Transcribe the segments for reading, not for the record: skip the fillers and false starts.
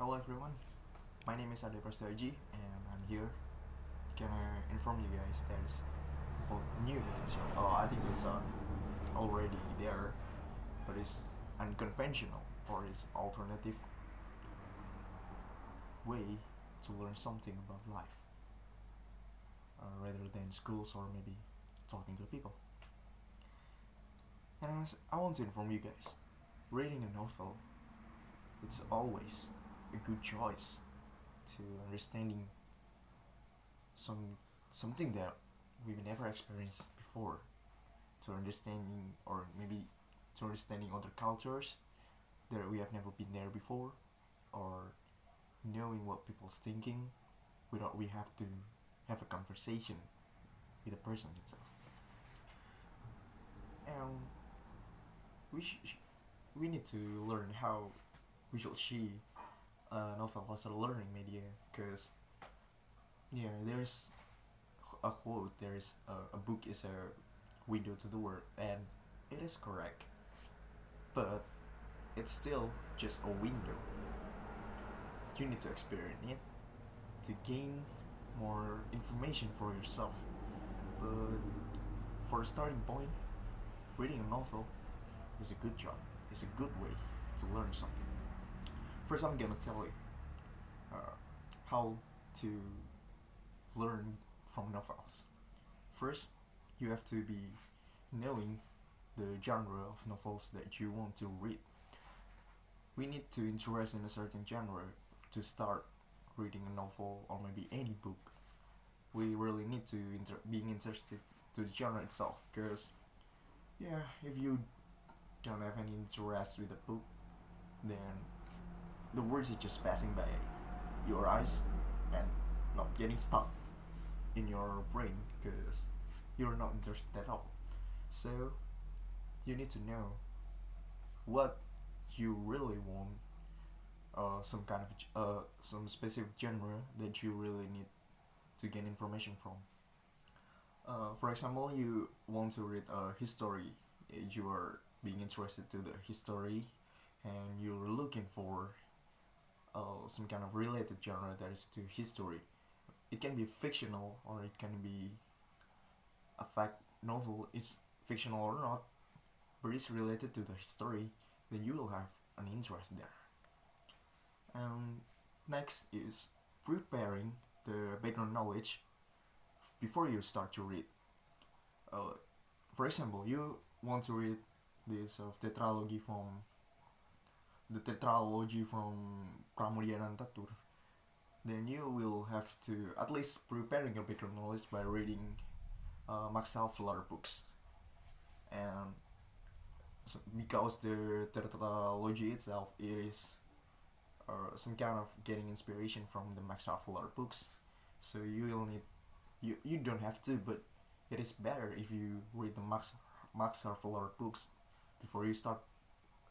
Hello everyone, my name is Prasetyo and I'm here to inform you guys there's a new potential. I think it's already there, but it's unconventional or it's alternative way to learn something about life rather than schools or maybe talking to people. And I want to inform you guys, reading a novel, it's always a good choice to understanding something that we've never experienced before, to understanding or maybe to understanding other cultures that we have never been there before, or knowing what people's thinking without we have to have a conversation with the person itself. And we need to learn how we should see a novel as a learning media, because there's a quote, there's a book is a window to the world, and it is correct, but it's still just a window. You need to experience it to gain more information for yourself. But for a starting point, reading a novel is a good job. It's a good way to learn something. First, I'm gonna tell you how to learn from novels. First, you have to be knowing the genre of novels that you want to read. We need to interest in a certain genre to start reading a novel or maybe any book. We really need to being interested to the genre itself, because if you don't have any interest with the book, then the words is just passing by your eyes and not getting stuck in your brain because you're not interested at all. So you need to know what you really want, some kind of some specific genre that you really need to gain information from. For example, you want to read a history, you are being interested to the history, and you're looking for some kind of related genre that is to history. It can be fictional or it can be a fact novel. It's fictional or not, but it's related to the history, then you will have an interest there. Next is preparing the background knowledge before you start to read. For example, you want to read this tetralogy from Pramudia Tatur, then you will have to at least preparing your background knowledge by reading Max Havelaar books. And so, because the tetralogy itself is some kind of getting inspiration from the Max Havelaar books, so you will need you don't have to, but it is better if you read the Max Havelaar books before you start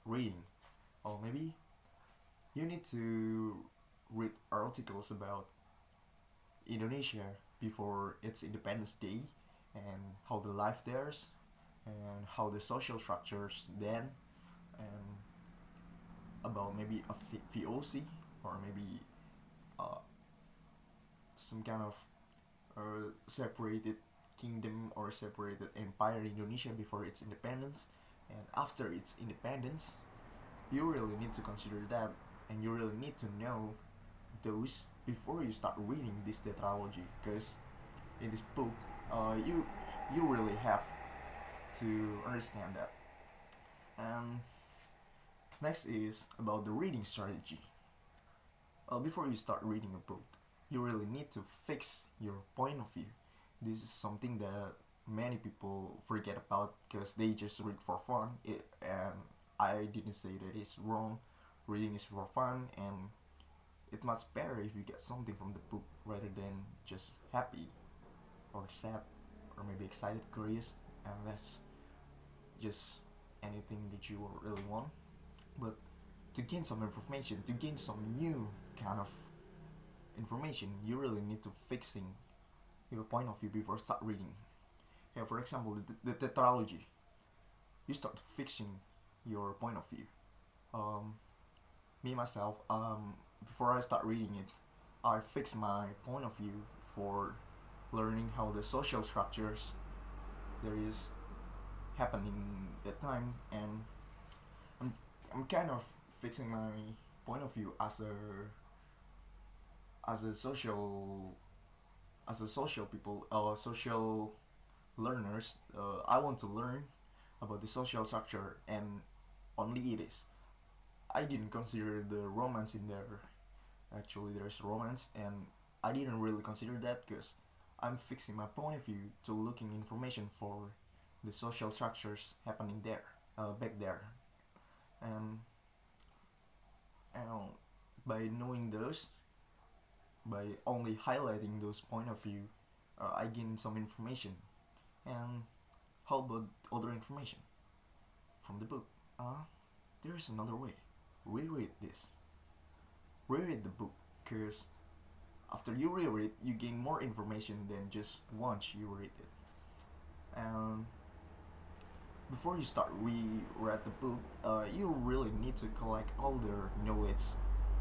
reading. Or maybe you need to read articles about Indonesia before its Independence Day, and how the life there is, and how the social structures then, and about maybe a VOC, or maybe some kind of separated kingdom or separated empire in Indonesia before its independence and after its independence. You really need to consider that, and you really need to know those before you start reading this tetralogy, because in this book you really have to understand that. And next is about the reading strategy. Before you start reading a book, you really need to fix your point of view. This is something that many people forget about because they just read for fun, and I didn't say that it's wrong. Reading is for fun, and it's much better if you get something from the book rather than just happy or sad or maybe excited, curious, and that's just anything that you really want. But to gain some information, to gain some new kind of information, you really need to fixing your point of view before start reading. For example, the tetralogy, you start fixing your point of view. Me myself, before I start reading it, I fix my point of view for learning how the social structures there is happening that time, and I'm I'm kind of fixing my point of view as a social as a social people or social learners. I want to learn about the social structure, and only it is. I didn't consider the romance in there. Actually, there's romance, and I didn't really consider that because I'm fixing my point of view to looking information for the social structures happening there, back there, and uh, by knowing those, by only highlighting those point of view, I gain some information. And how about other information from the book? There's another way. Reread this. Reread the book, because after you reread, you gain more information than just once you read it. And before you start reread the book, you really need to collect all the knowledge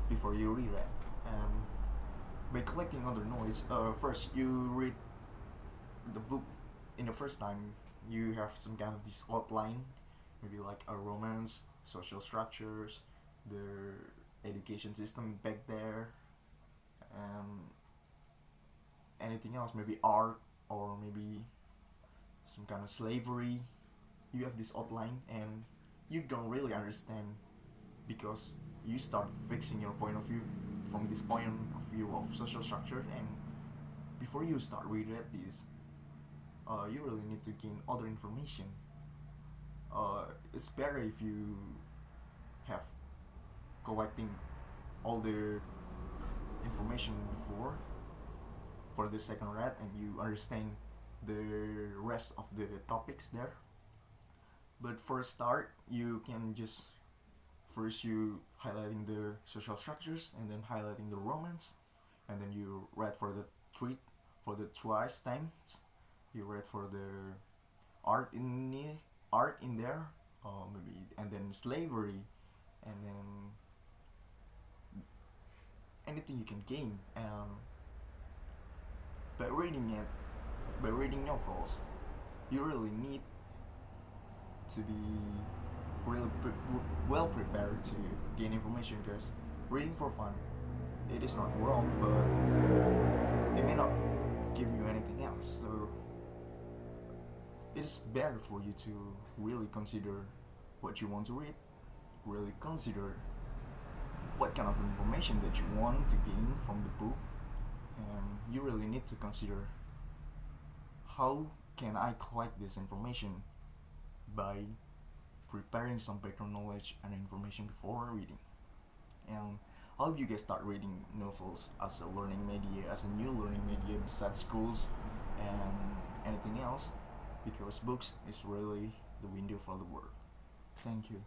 before you reread. And by collecting other knowledge, first you read the book in the first time. You have some kind of this outline, maybe like a romance, social structures, the education system back there, and anything else, maybe art or maybe some kind of slavery. You have this outline, and you don't really understand because you start fixing your point of view from this point of view of social structure. And before you start reading this, you really need to gain other information. It's better if you have collecting all the information before for the second read, and you understand the rest of the topics there. But for a start, you can just first you highlighting the social structures, and then highlighting the romance, and then you read for the twice times. You read for the art in there, maybe, and then slavery, and then anything you can gain. By reading novels, you really need to be really well prepared to gain information, because reading for fun, it is not wrong, but it may not give you anything else. So it is better for you to really consider what you want to read, really consider what kind of information that you want to gain from the book, and you really need to consider how can I collect this information by preparing some background knowledge and information before reading. And I hope you guys start reading novels as a learning media, as a new learning media besides schools and anything else, because books is really the window for the world. Thank you.